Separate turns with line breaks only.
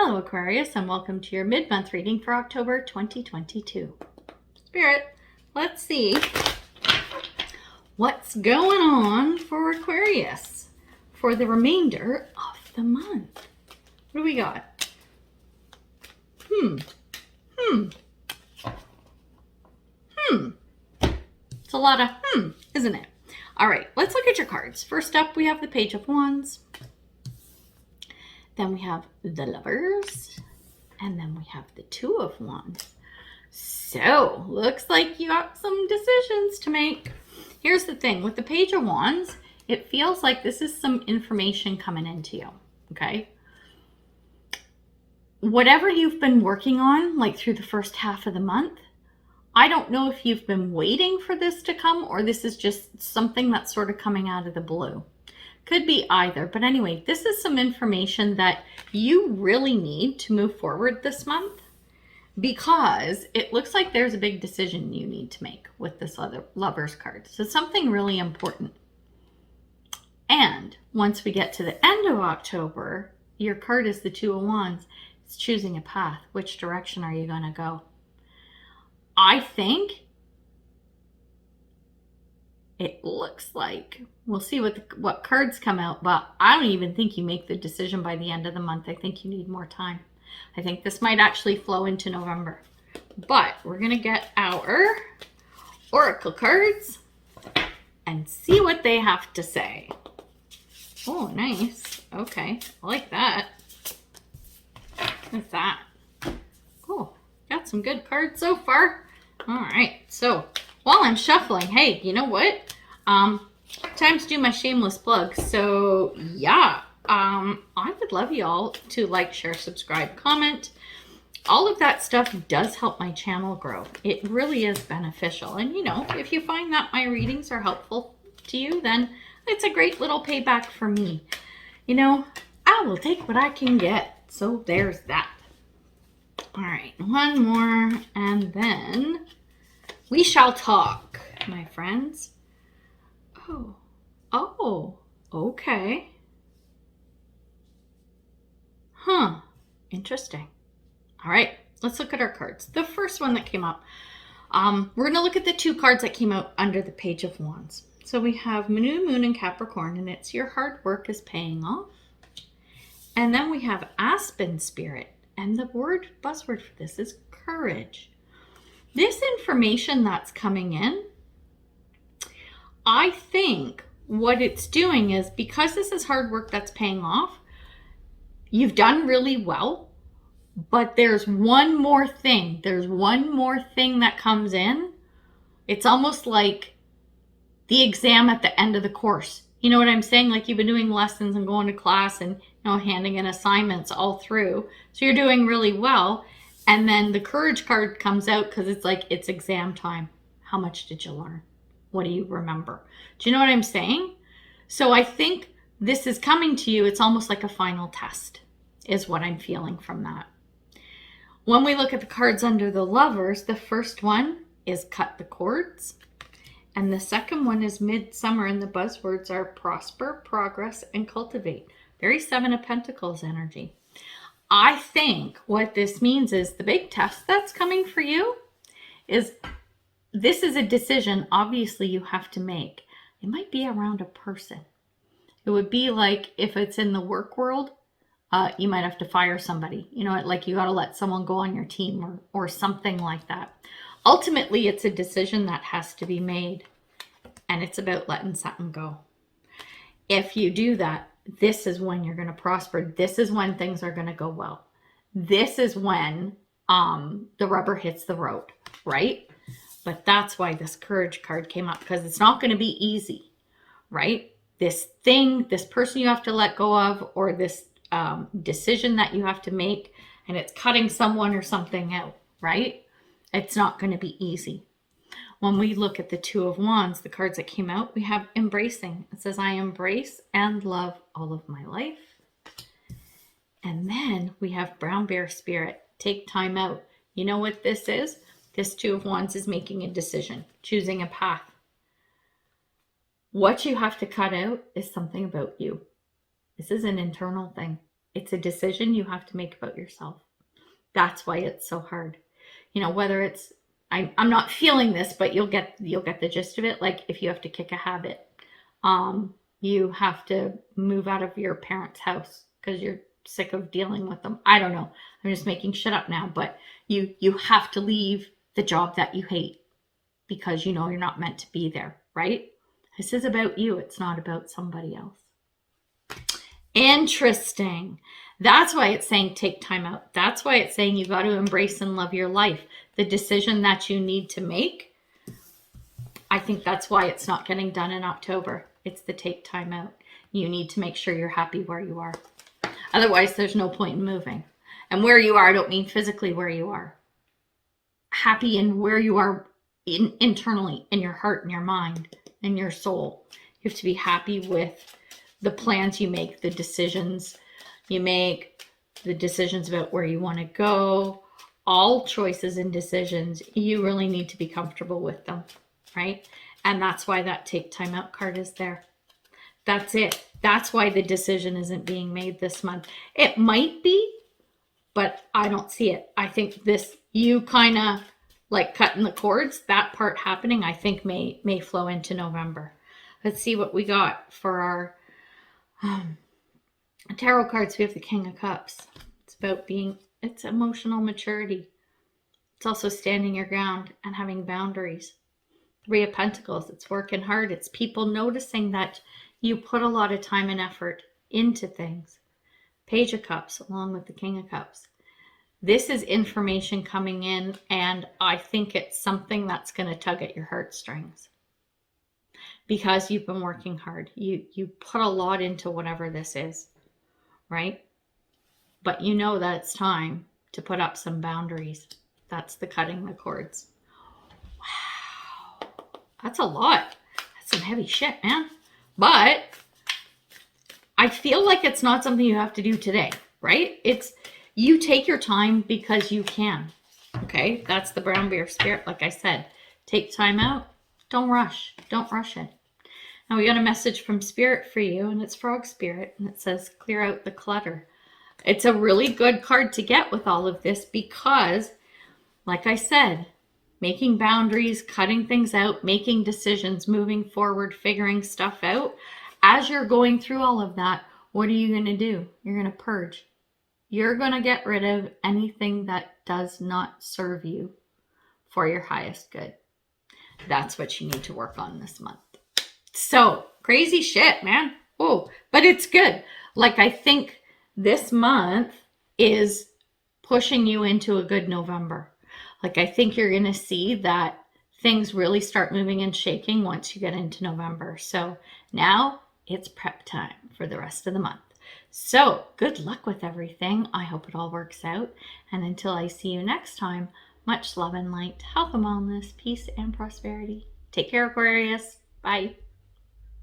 Hello Aquarius, and welcome to your mid-month reading for October 2022. Spirit, let's see what's going on for Aquarius for the remainder of the month. What do we got? It's a lot of isn't it? All right, let's look at your cards. First up, we have the Page of Wands. Then we have the Lovers. And then we have the Two of Wands. So, looks like you got some decisions to make. Here's the thing. With the Page of Wands, it feels like this is some information coming into you. Okay? Whatever you've been working on, like through the first half of the month, I don't know if you've been waiting for this to come or this is just something that's sort of coming out of the blue. Could be either. But anyway, this is some information that you really need to move forward this month because it looks like there's a big decision you need to make with this other Lovers card. So something really important. And once we get to the end of October, your card is the Two of Wands. It's choosing a path. Which direction are you going to go? I think it looks like, we'll see what cards come out, but I don't even think you make the decision by the end of the month. I think you need more time. I think this might actually flow into November. But we're going to get our oracle cards and see what they have to say. Oh, nice. Okay, I like that. What's that? Cool. Got some good cards so far. All right, so while I'm shuffling, hey, you know what? Time to do my shameless plug. So yeah, I would love y'all to like, share, subscribe, comment. All of that stuff does help my channel grow. It really is beneficial. And you know, if you find that my readings are helpful to you, then it's a great little payback for me. You know, I will take what I can get. So there's that. All right, one more, and then we shall talk, my friends. Oh, okay. Huh, interesting. All right, let's look at our cards. The first one that came up, we're going to look at the two cards that came out under the Page of Wands. So we have New Moon in Capricorn, and it's your hard work is paying off. And then we have Aspen Spirit. And the buzzword for this is courage. This information that's coming in, I think what it's doing is because this is hard work that's paying off, you've done really well, but there's one more thing. There's one more thing that comes in. It's almost like the exam at the end of the course. You know what I'm saying? Like you've been doing lessons and going to class and handing in assignments all through. So you're doing really well. And then the courage card comes out because it's like, it's exam time. How much did you learn? What do you remember? Do you know what I'm saying? So I think this is coming to you. It's almost like a final test is what I'm feeling from that. When we look at the cards under the Lovers, the first one is cut the cords. And the second one is midsummer, and the buzzwords are prosper, progress, and cultivate. Very Seven of Pentacles energy. I think what this means is the big test that's coming for you is this is a decision obviously you have to make. It might be around a person. It would be like if it's in the work world, you might have to fire somebody. You know, like you got to let someone go on your team or something like that. Ultimately, it's a decision that has to be made, and it's about letting something go. If you do that, this is when you're going to prosper. This is when things are going to go well. This is when the rubber hits the road, right? But that's why this courage card came up, because it's not going to be easy, right? This thing, this person you have to let go of, or this decision that you have to make, and it's cutting someone or something out, right? It's not going to be easy. When we look at the Two of Wands, the cards that came out, we have embracing. It says, I embrace and love all of my life. And then we have Brown Bear Spirit. Take time out. You know what this is? This Two of Wands is making a decision, choosing a path. What you have to cut out is something about you. This is an internal thing. It's a decision you have to make about yourself. That's why it's so hard. You know, whether it's, I'm not feeling this, but you'll get the gist of it. Like if you have to kick a habit, you have to move out of your parents' house because you're sick of dealing with them. I don't know. I'm just making shit up now, but you have to leave the job that you hate because you know you're not meant to be there, right? This is about you. It's not about somebody else. Interesting. That's why it's saying take time out. That's why it's saying you got to embrace and love your life. The decision that you need to make, I think that's why it's not getting done in October. It's the take time out. You need to make sure you're happy where you are. Otherwise, there's no point in moving. And where you are, I don't mean physically where you are. Happy in where you are internally, in your heart and your mind and your soul. You have to be happy with the plans you make, the decisions you make, the decisions about where you want to go, all choices and decisions. You really need to be comfortable with them, right? And that's why that take time out card is there. That's it. That's why the decision isn't being made this month. It might be, but I don't see it. I think this, you kind of like cutting the cords, that part happening, I think may flow into November. Let's see what we got for our tarot cards. We have the King of Cups. It's about it's emotional maturity. It's also standing your ground and having boundaries. Three of Pentacles. It's working hard. It's people noticing that you put a lot of time and effort into things. Page of Cups along with the King of Cups. This is information coming in, and I think it's something that's going to tug at your heartstrings because you've been working hard. You put a lot into whatever this is, right? But you know that it's time to put up some boundaries. That's the cutting the cords. Wow. That's a lot. That's some heavy shit, man. But I feel like it's not something you have to do today, right? It's, you take your time because you can. Okay, that's the brown bear spirit. Like I said, take time out. Don't rush. Don't rush it. Now we got a message from Spirit for you, and it's Frog Spirit, and it says clear out the clutter. It's a really good card to get with all of this because, like I said, making boundaries, cutting things out, making decisions, moving forward, figuring stuff out. As you're going through all of that, what are you going to do? You're going to purge. You're going to get rid of anything that does not serve you for your highest good. That's what you need to work on this month. So, crazy shit, man. Oh, but it's good. Like, I think this month is pushing you into a good November. Like, I think you're going to see that things really start moving and shaking once you get into November. So now it's prep time for the rest of the month. So good luck with everything. I hope it all works out. And until I see you next time, much love and light, health and wellness, peace and prosperity. Take care, Aquarius. Bye.